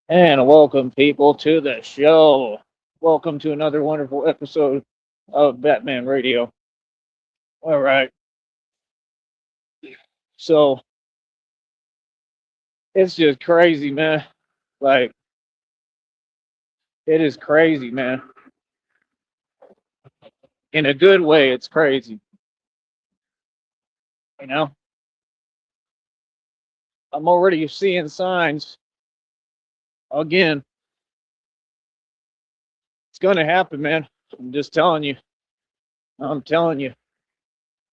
And welcome, people, to the show. Welcome to another wonderful episode of Batman Radio. All right. So it's just crazy, man. Like, it is crazy, man. In a good way, it's crazy. You know, I'm already seeing signs. Again, it's going to happen, man. I'm just telling you. I'm telling you.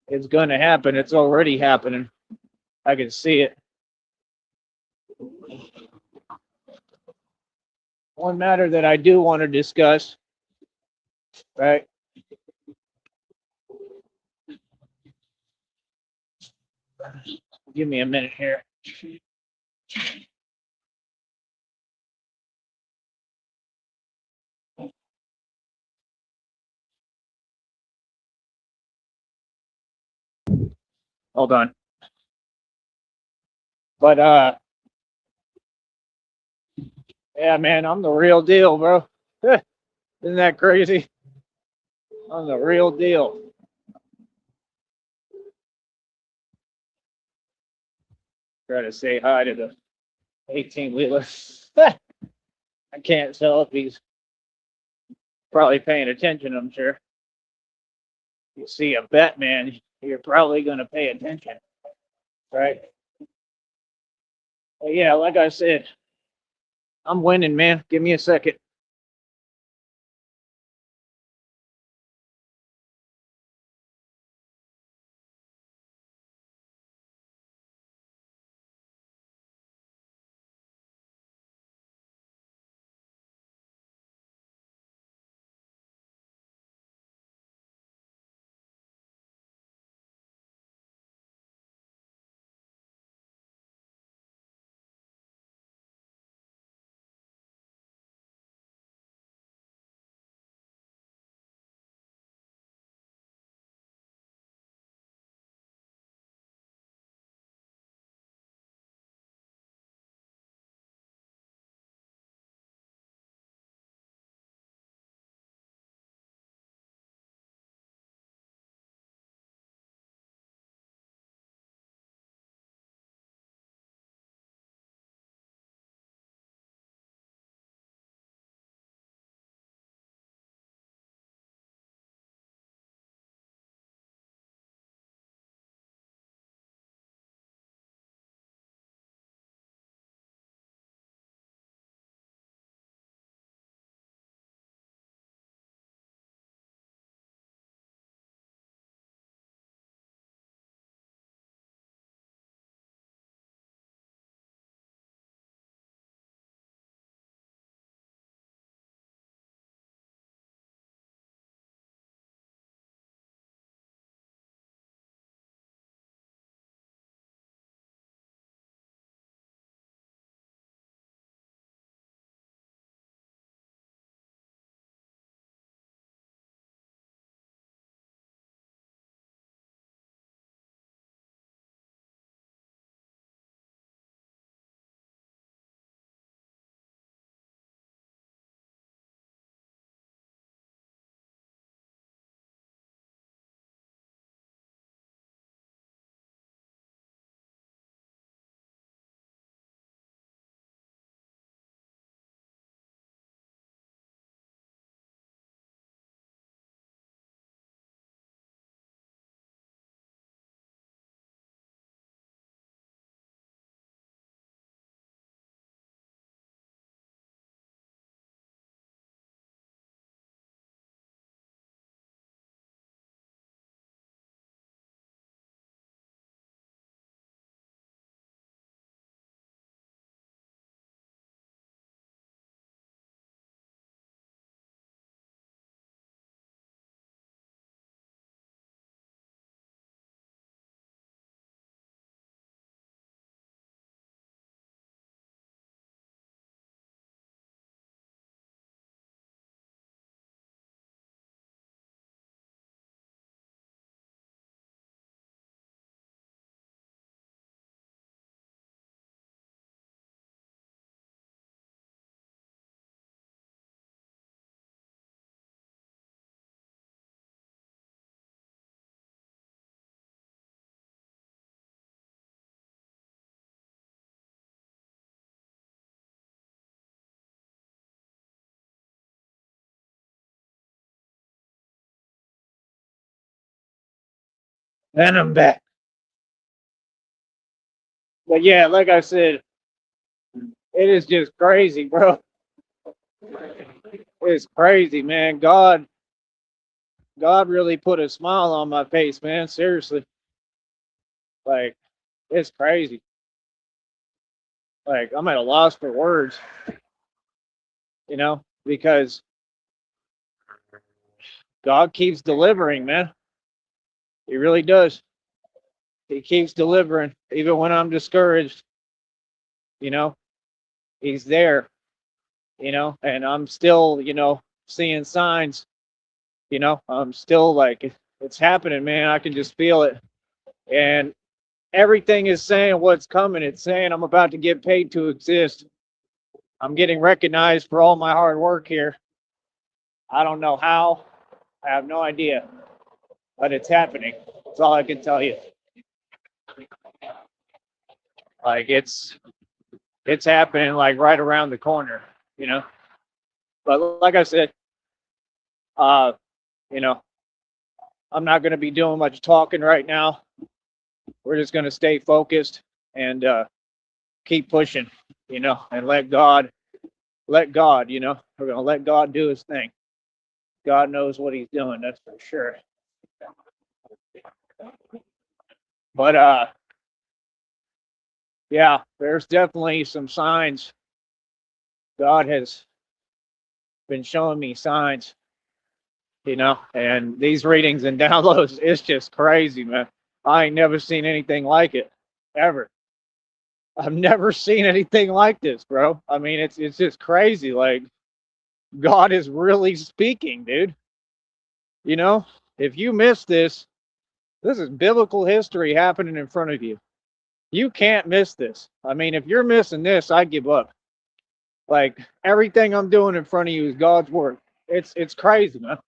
It's going to happen. It's already happening. I can see it. One matter that I do want to discuss, right? Give me a minute here. Hold on. But yeah, man, I'm the real deal, bro. Isn't that crazy? I'm the real deal. Try to say hi to the 18 wheeler. I can't tell if he's probably paying attention, I'm sure. You see a Batman, you're probably going to pay attention, right? But yeah, like I said, I'm winning, man. Give me a second. And I'm back. But yeah, like I said, it is just crazy, bro. It's crazy, man. God really put a smile on my face, man. Seriously. Like, it's crazy. Like, I'm at a loss for words, because God keeps delivering, man. He really does. He keeps delivering, even when I'm discouraged, you know, he's there, and I'm still, seeing signs, I'm still like, it's happening, man. I can just feel it. And everything is saying what's coming. It's saying I'm about to get paid to exist. I'm getting recognized for all my hard work here. I don't know how. I have no idea, but it's happening. That's all I can tell you. Like it's happening like right around the corner, you know. But like I said, uh, you know, I'm not going to be doing much talking right now. We're just going to stay focused and keep pushing, and let God, we're going to let God do his thing. God knows what he's doing, that's for sure. But yeah, there's definitely some signs. God has been showing me signs, and these readings and downloads, it's just crazy, man. I ain't never seen anything like it ever. I've never seen anything like this, bro. I mean, it's just crazy. Like, God is really speaking, dude. You know, if you miss this, this is biblical history happening in front of you. You can't miss this. I mean, if you're missing this, I give up. Like, everything I'm doing in front of you is God's work. It's crazy, man.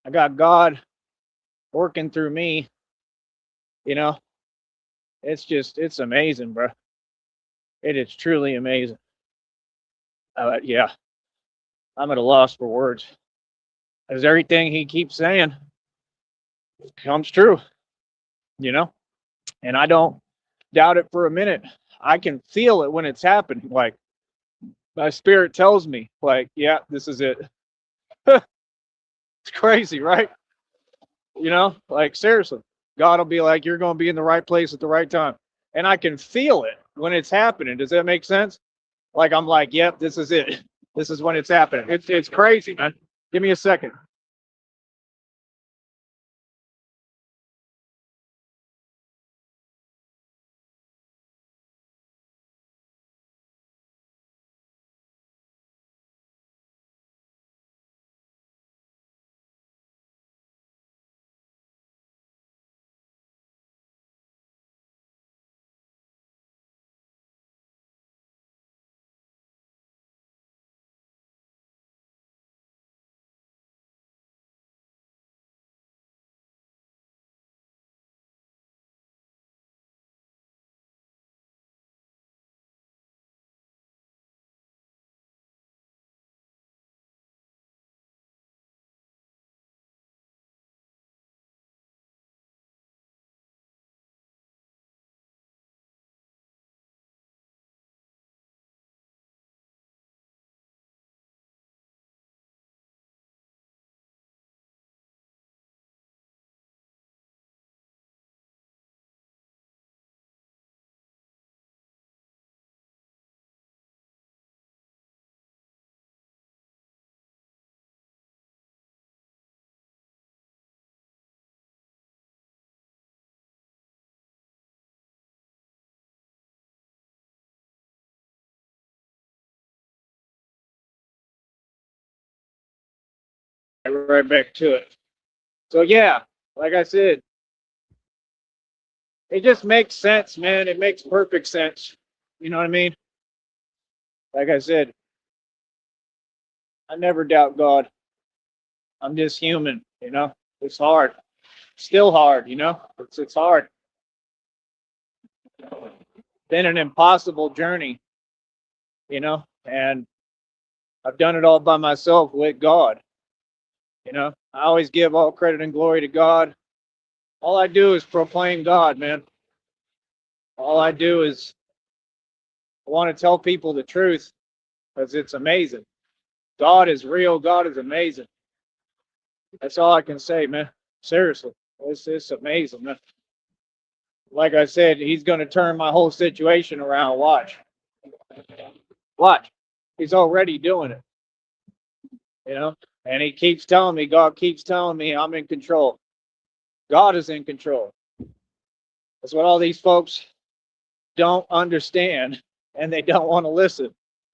I got God working through me, you know. It's amazing, bro. It is truly amazing. Yeah, I'm at a loss for words. As everything he keeps saying comes true, you know, and I don't doubt it for a minute. I can feel it when it's happening. Like, my spirit tells me, like, yeah, this is it. It's crazy, right? Like, seriously, God will be like, you're going to be in the right place at the right time. And I can feel it when it's happening. Does that make sense? Like, I'm like, yep, this is it. This is when it's happening. It's crazy, man. Give me a second. Right back to it. So, yeah, like I said, it just makes sense, man. It makes perfect sense. You know what I mean? Like I said, I never doubt God. I'm just human, It's hard. Still hard, It's hard. Been an impossible journey, and I've done it all by myself with God. I always give all credit and glory to God. All I do is proclaim God, man. All I do is want to tell people the truth because it's amazing. God is real. God is amazing. That's all I can say, man. Seriously, it's amazing, man. Like I said, he's going to turn my whole situation around. Watch, watch. He's already doing it, you know. And he keeps telling me, God keeps telling me, I'm in control. God is in control. That's what all these folks don't understand, and they don't want to listen.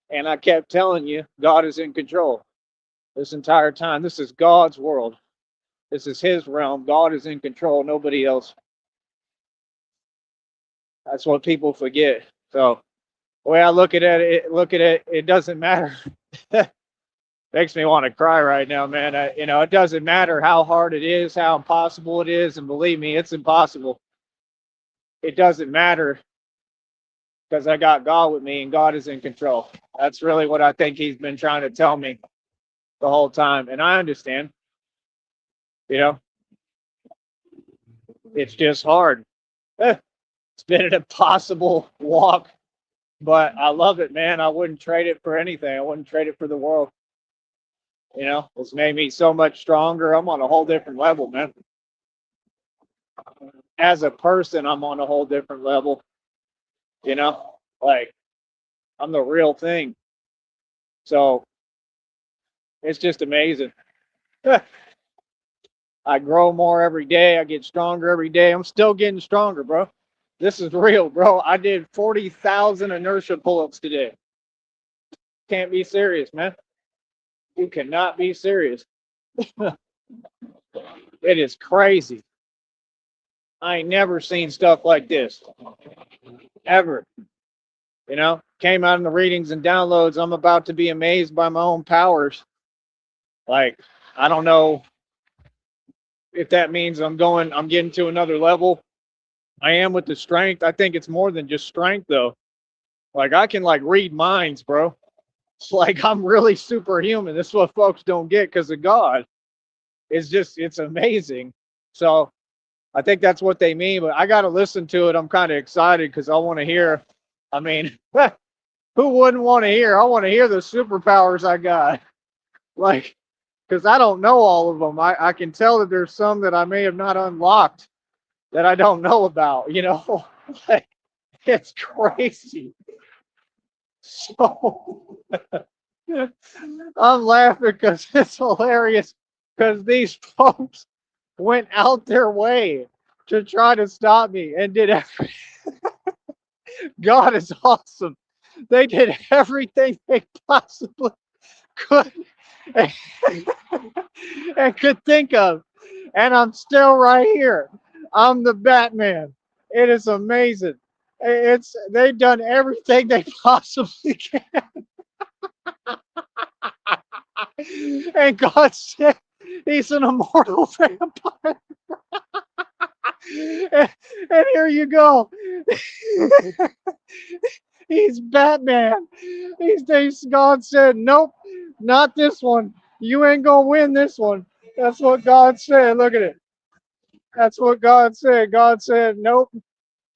And I kept telling you, God is in control this entire time. This is God's world. This is His realm. God is in control. Nobody else. That's what people forget. So the way I look at it, it doesn't matter. Makes me want to cry right now, man. It doesn't matter how hard it is, how impossible it is, and believe me, it's impossible. It doesn't matter because I got God with me and God is in control. That's really what I think He's been trying to tell me the whole time. And I understand, you know, it's just hard. It's been an impossible walk, but I love it, man. I wouldn't trade it for anything. I wouldn't trade it for the world. It's made me so much stronger. I'm on a whole different level, man. As a person, I'm on a whole different level. Like I'm the real thing. So it's just amazing. I grow more every day. I get stronger every day. I'm still getting stronger, bro. This is real, bro. I did 40,000 inertia pull-ups today. Can't be serious, man. You cannot be serious. It is crazy. I ain't never seen stuff like this. Ever. Came out in the readings and downloads. I'm about to be amazed by my own powers. Like, I don't know if that means I'm getting to another level. I am with the strength. I think it's more than just strength, though. Like, I can, read minds, bro. It's like I'm really superhuman. This is what folks don't get because of God. It's amazing. So I think that's what they mean, but I got to listen to it. I'm kind of excited because I want to hear. I mean, who wouldn't want to hear? I want to hear the superpowers I got. Because I don't know all of them. I can tell that there's some that I may have not unlocked that I don't know about, it's crazy. So I'm laughing because it's hilarious because these folks went out their way to try to stop me and did everything. God is awesome. They did everything they possibly could and could think of. And I'm still right here. I'm the Batman. It is amazing. They've done everything they possibly can. And God said he's an immortal vampire. And here you go. He's Batman. These days, God said, nope, not this one. You ain't gonna win this one. That's what God said. Look at it. That's what God said. God said, nope,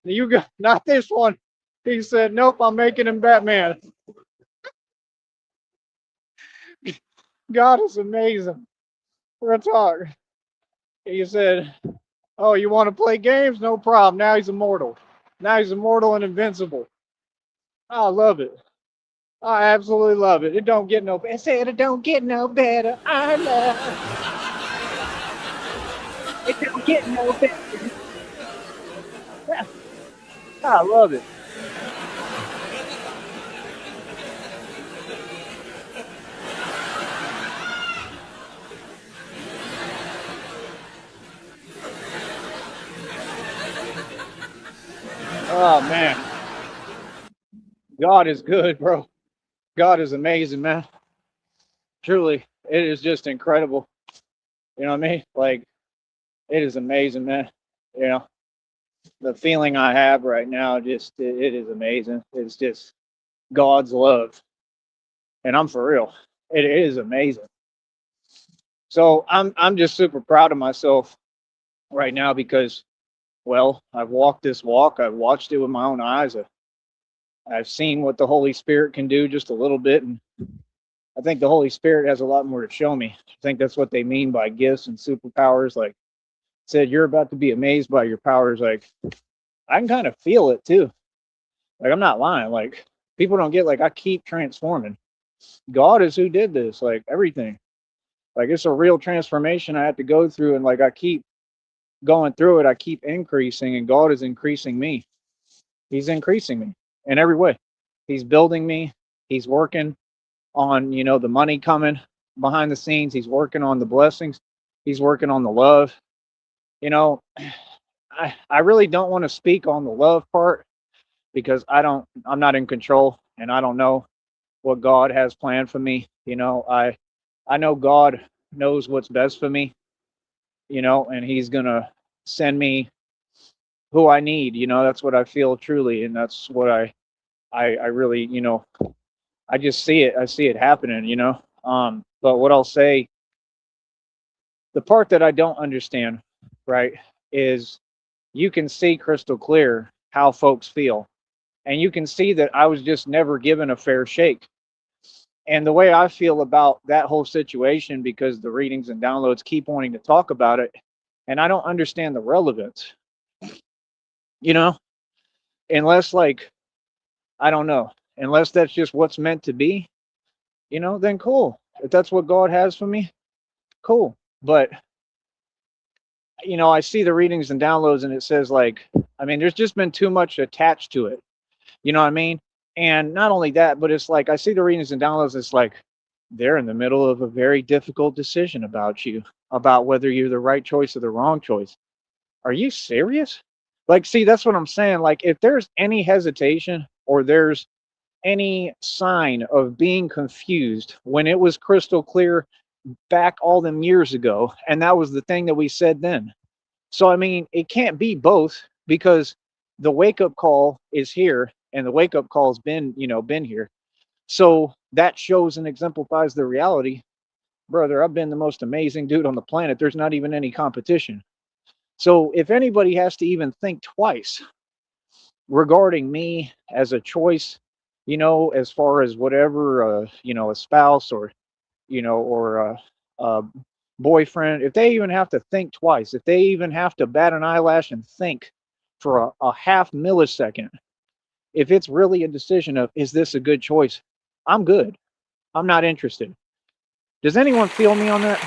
you got not this one. He said, nope, I'm making him Batman. God is amazing. We're gonna talk. He said, oh, you want to play games? No problem. Now he's immortal. Now he's immortal and invincible. I love it. I absolutely love it. It don't get no better. I said it don't get no better. I love it. It don't get no better. I love it. Oh man, God is good, bro. God is amazing, man. Truly, it is just incredible. You know what I mean? Like, it is amazing, man. You know, the feeling I have right now, it is amazing. It's just God's love, and I'm for real. It is amazing. So I'm just super proud of myself. right now because, well, I've walked this walk. I've watched it with my own eyes. I've seen what the Holy Spirit can do just a little bit. And I think the Holy Spirit has a lot more to show me. I think that's what they mean by gifts and superpowers. Like I said, you're about to be amazed by your powers. Like I can kind of feel it too. Like I'm not lying. Like people don't get, like, I keep transforming. God is who did this. Like everything. Like it's a real transformation I have to go through, and like I keep going through it. I keep increasing, and God is increasing me. He's increasing me in every way. He's building me. He's working on, the money coming behind the scenes. He's working on the blessings. He's working on the love. You know, I really don't want to speak on the love part because I'm not in control, and I don't know what God has planned for me. I know God knows what's best for me, and he's going to send me who I need. That's what I feel truly. And that's what I really, I just see it. I see it happening. But what I'll say, the part that I don't understand, right, is you can see crystal clear how folks feel. And you can see that I was just never given a fair shake. And the way I feel about that whole situation, because the readings and downloads keep wanting to talk about it, and I don't understand the relevance, you know, unless, like, I don't know, unless that's just what's meant to be, then cool. If that's what God has for me, cool. But, I see the readings and downloads and it says, like, I mean, there's just been too much attached to it. You know what I mean? And not only that, but it's like I see the readings and downloads, it's like they're in the middle of a very difficult decision about you, about whether you're the right choice or the wrong choice. Are you serious? Like, see, that's what I'm saying. Like, if there's any hesitation or there's any sign of being confused when it was crystal clear back all them years ago, and that was the thing that we said then. So, I mean, it can't be both because the wake up call is here and the wake up call has been here. So that shows and exemplifies the reality. Brother, I've been the most amazing dude on the planet. There's not even any competition. So if anybody has to even think twice regarding me as a choice, as far as whatever, a spouse or, or a boyfriend, if they even have to think twice, if they even have to bat an eyelash and think for a half millisecond, if it's really a decision of, is this a good choice? I'm good. I'm not interested. Does anyone feel me on that?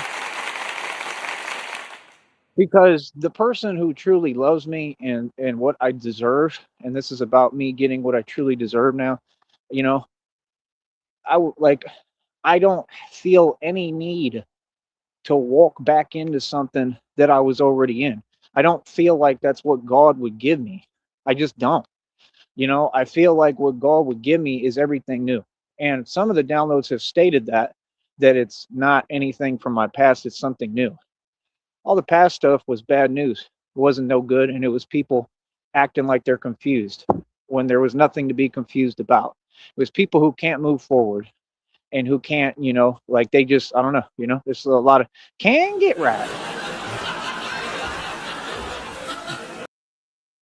Because the person who truly loves me and what I deserve, and this is about me getting what I truly deserve now, you know, like, I don't feel any need to walk back into something that I was already in. I don't feel like that's what God would give me. I just don't. I feel like what God would give me is everything new. And some of the downloads have stated that it's not anything from my past, it's something new. All the past stuff was bad news. It wasn't no good, and it was people acting like they're confused when there was nothing to be confused about. It was people who can't move forward and who can't, like, they just, I don't know, there's a lot of can get right.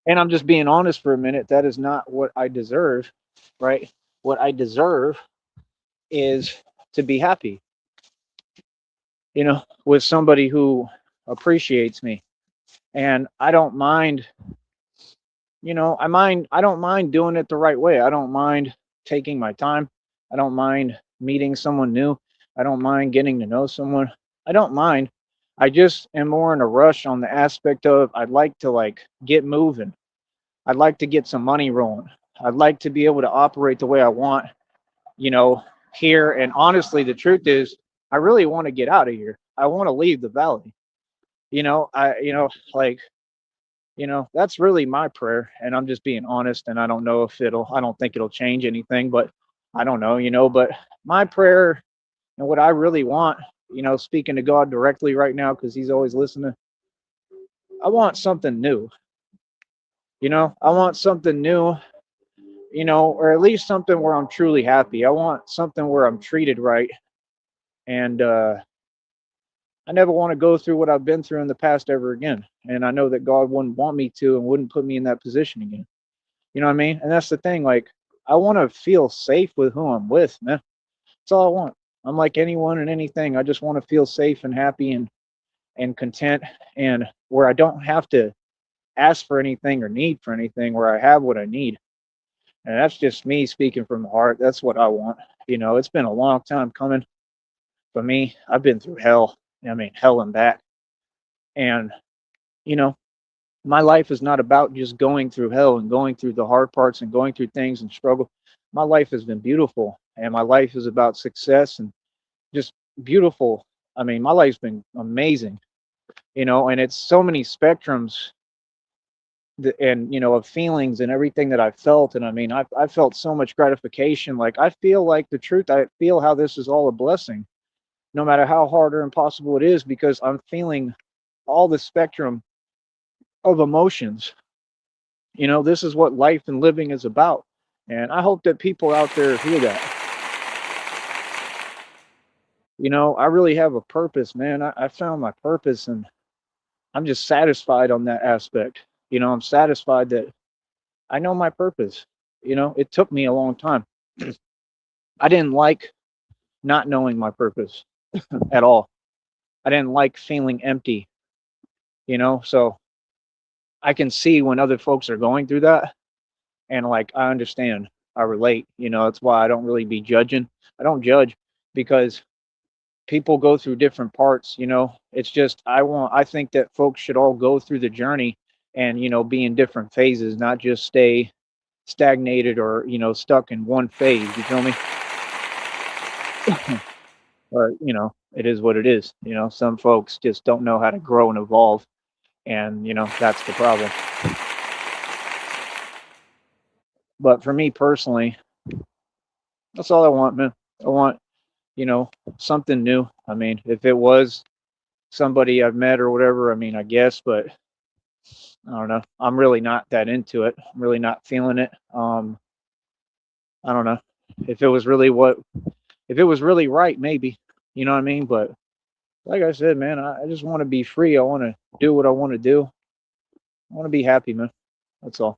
And I'm just being honest for a minute. That is not what I deserve, right? What I deserve is to be happy, with somebody who appreciates me. And I don't mind, I don't mind doing it the right way. I don't mind taking my time. I don't mind meeting someone new. I don't mind getting to know someone. I don't mind. I just am more in a rush on the aspect of I'd like to, like, get moving. I'd like to get some money rolling. I'd like to be able to operate the way I want, you know, here. And honestly, the truth is, I really want to get out of here. I want to leave the valley. Like, that's really my prayer. And I'm just being honest. And I don't know if I don't think it'll change anything, but I don't know, but my prayer and what I really want, speaking to God directly right now, because he's always listening, I want something new. I want something new, or at least something where I'm truly happy. I want something where I'm treated right. And I never want to go through what I've been through in the past ever again. And I know that God wouldn't want me to and wouldn't put me in that position again. You know what I mean? And that's the thing. Like, I want to feel safe with who I'm with, man. That's all I want. I'm like anyone and anything. I just want to feel safe and happy and content, and where I don't have to ask for anything or need for anything, where I have what I need. And that's just me speaking from the heart. That's what I want. It's been a long time coming for me. I've been through hell. I mean, hell and back. And, you know, my life is not about just going through hell and going through the hard parts and going through things and struggle. My life has been beautiful, and my life is about success and just beautiful. I mean, my life's been amazing, and it's so many spectrums and of feelings and everything that I felt. And I mean, I felt so much gratification. Like, I feel like the truth. I feel how this is all a blessing, no matter how hard or impossible it is, because I'm feeling all the spectrum of emotions. This is what life and living is about. And I hope that people out there hear that. I really have a purpose, man. I found my purpose, and I'm just satisfied on that aspect. I'm satisfied that I know my purpose. It took me a long time. I didn't like not knowing my purpose at all. I didn't like feeling empty, so I can see when other folks are going through that, and like, I understand, I relate. That's why I don't really be judging. I don't judge, because people go through different parts. It's just, I think that folks should all go through the journey, and be in different phases, not just stay stagnated or stuck in one phase. You feel me? Or it is what it is. Some folks just don't know how to grow and evolve, and that's the problem. But for me personally, that's all I want, man. I want, you know something new. I mean, if it was somebody I've met or whatever, I mean, I guess. But I don't know, I'm really not that into it. I'm really not feeling it. I don't know. if it was really what if it was really right, maybe. You know what I mean? But like I said, man, I just want to be free. I want to do what I want to do. I want to be happy, man. That's all.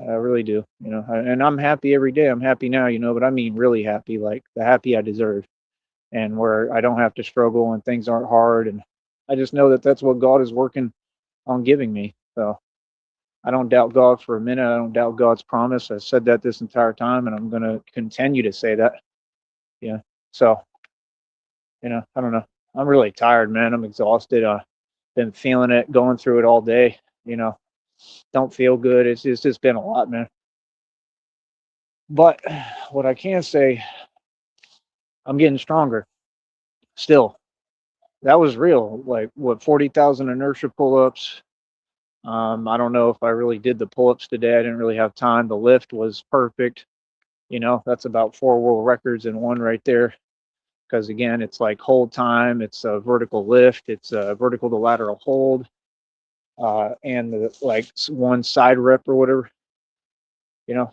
I really do. And I'm happy every day. I'm happy now, but I mean really happy, like the happy I deserve, and where I don't have to struggle and things aren't hard. And I just know that that's what God is working on giving me. So I don't doubt God for a minute. I don't doubt God's promise. I said that this entire time, and I'm going to continue to say that. Yeah. So, I don't know. I'm really tired, man. I'm exhausted. I've been feeling it, going through it all day. You know, don't feel good. It's just been a lot, man. But what I can say, I'm getting stronger still. That was real. Like, what, 40,000 inertia pull-ups. I don't know if I really did the pull-ups today. I didn't really have time. The lift was perfect. That's about 4 world records in one right there. Because again, it's like hold time, it's a vertical lift, it's a vertical to lateral hold, and the, like, one side rep or whatever.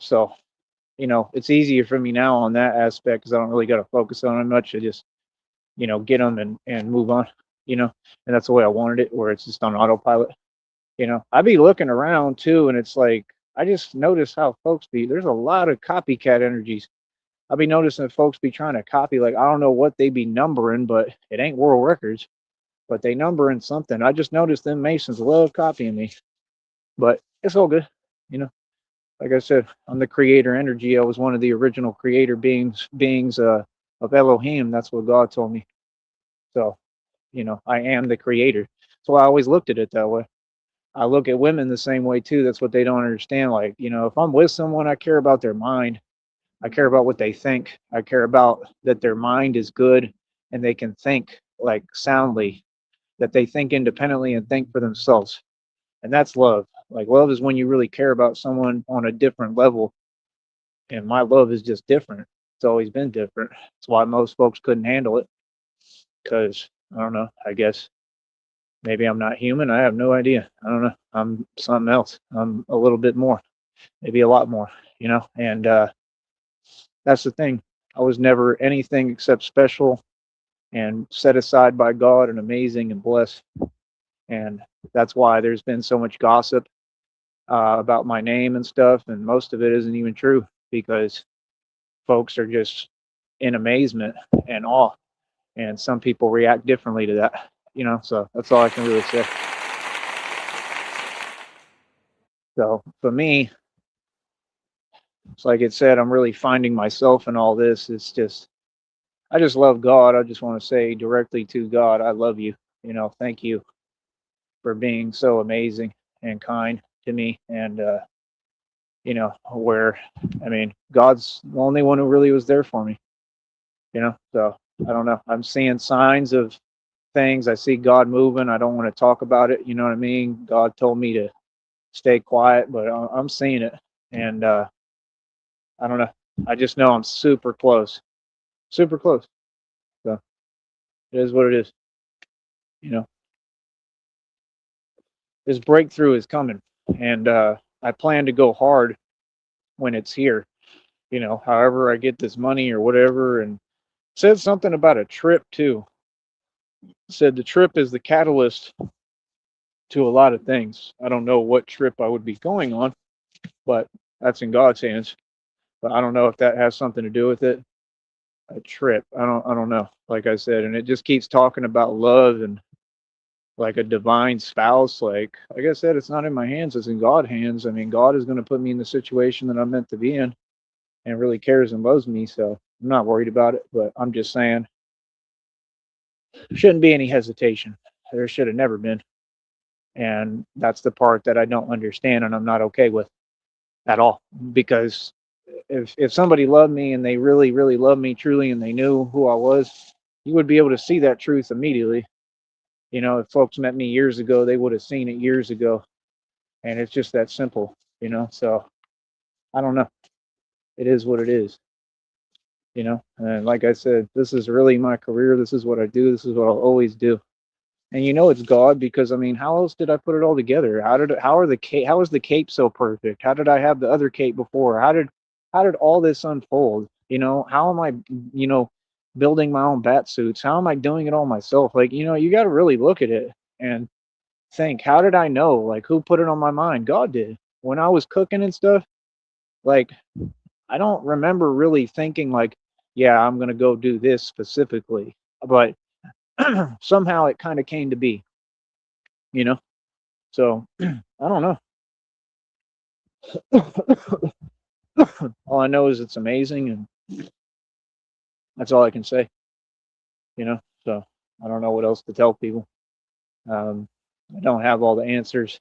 So it's easier for me now on that aspect, because I don't really got to focus on it much. I just get them and move on. And that's the way I wanted it, where it's just on autopilot. I'd be looking around too, and it's like, I just notice how folks there's a lot of copycat energies. I'll be noticing folks be trying to copy, like, I don't know what they be numbering, but it ain't world records, but they numbering something. I just noticed them Masons love copying me, but it's all good. You know, like I said, I'm the creator energy. I was one of the original creator beings of Elohim. That's what God told me. So, I am the creator. So I always looked at it that way. I look at women the same way too. That's what they don't understand. Like, if I'm with someone, I care about their mind. I care about what they think. I care about that their mind is good and they can think, like, soundly, that they think independently and think for themselves. And that's love. Like, love is when you really care about someone on a different level. And my love is just different. It's always been different. That's why most folks couldn't handle it. Because, I don't know, I guess maybe I'm not human. I have no idea. I don't know. I'm something else. I'm a little bit more, maybe a lot more, and that's the thing. I was never anything except special. and set aside by God and amazing and blessed. And that's why there's been so much gossip about my name and stuff, and most of it isn't even true because folks are just in amazement and awe, and some people react differently to that, So that's all I can really say. So for me, it's like it said, I'm really finding myself in all this. It's just, I just love God. I just want to say directly to God, I love you. Thank you for being so amazing and kind to me. And, where, I mean, God's the only one who really was there for me, So I don't know. I'm seeing signs of things. I see God moving. I don't want to talk about it. You know what I mean? God told me to stay quiet, but I'm seeing it. And I don't know. I just know I'm super close, super close. So it is what it is. You know, this breakthrough is coming, and I plan to go hard when it's here. However I get this money or whatever. And said something about a trip too. Said the trip is the catalyst to a lot of things. I don't know what trip I would be going on, but that's in God's hands. But I don't know if that has something to do with it. A trip. I don't know. Like I said, and it just keeps talking about love and like a divine spouse. Like I said, it's not in my hands, it's in God's hands. I mean, God is going to put me in the situation that I'm meant to be in and really cares and loves me. So I'm not worried about it, but I'm just saying there shouldn't be any hesitation. There should have never been. And that's the part that I don't understand and I'm not okay with at all. Because if somebody loved me and they really, really loved me truly and they knew who I was, you would be able to see that truth immediately. If folks met me years ago, they would have seen it years ago. And it's just that simple. So I don't know. It is what it is. And like I said, this is really my career. This is what I do. This is what I'll always do. And it's God because I mean, how else did I put it all together? How is the cape so perfect? How did I have the other cape before? How did all this unfold? How am I, you know, building my own bat suits? How am I doing it all myself? Like, you got to really look at it and think, how did I know? Like, who put it on my mind? God did. When I was cooking and stuff, like, I don't remember really thinking like, yeah, I'm gonna go do this specifically, but somehow it kind of came to be, you know. So I don't know. All I know is it's amazing, and that's all I can say. So I don't know what else to tell people. Um, I don't have all the answers,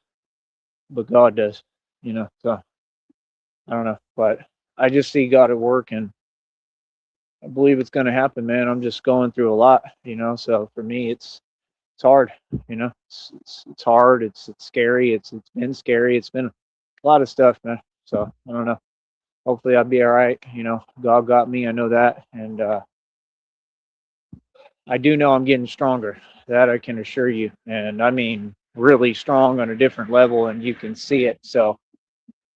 but God does. So I don't know, but I just see God at work, and I believe it's going to happen, man. I'm just going through a lot. So for me, it's hard. It's hard. It's scary. It's been scary. It's been a lot of stuff, man. So I don't know. Hopefully I'll be all right. God got me. I know that, and I do know I'm getting stronger. That I can assure you, and I mean really strong on a different level, and you can see it. So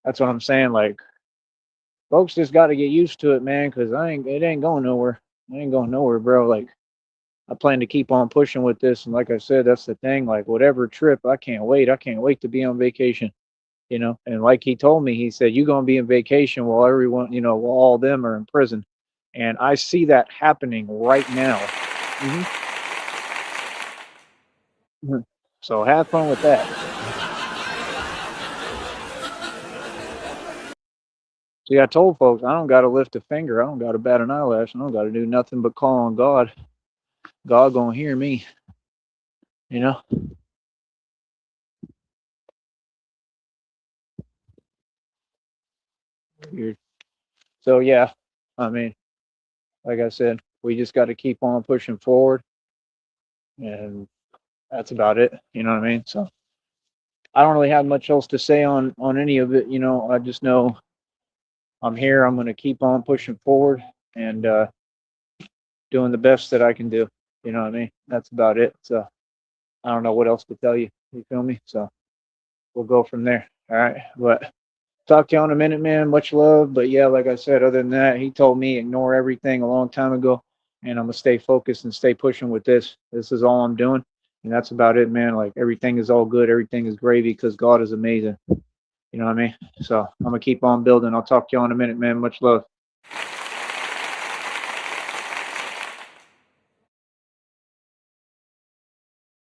that's what I'm saying. Like, folks just got to get used to it, man, because it ain't going nowhere. It ain't going nowhere, bro. Like, I plan to keep on pushing with this, and like I said, that's the thing. Like, whatever trip, I can't wait. I can't wait to be on vacation. And like he told me, he said, "You gonna be in vacation while everyone, while all of them are in prison," and I see that happening right now. Hmm. So have fun with that. See, I told folks I don't got to lift a finger. I don't got to bat an eyelash. I don't got to do nothing but call on God. God gonna hear me. You know. Weird. So yeah, I mean, like I said, we just got to keep on pushing forward, and that's about it. You know what I mean? So I don't really have much else to say on any of it. I just know I'm here. I'm gonna keep on pushing forward and doing the best that I can do. You know what I mean? That's about it. So I don't know what else to tell you. You feel me? So we'll go from there. All right. But talk to you in a minute, man. Much love. But yeah, like I said, other than that, he told me ignore everything a long time ago. and I'm gonna stay focused and stay pushing with this. This is all I'm doing, and that's about it, man. Like everything is all good, everything is gravy because God is amazing. You know what I mean? So I'm gonna keep on building. I'll talk to you all in a minute, man. Much love.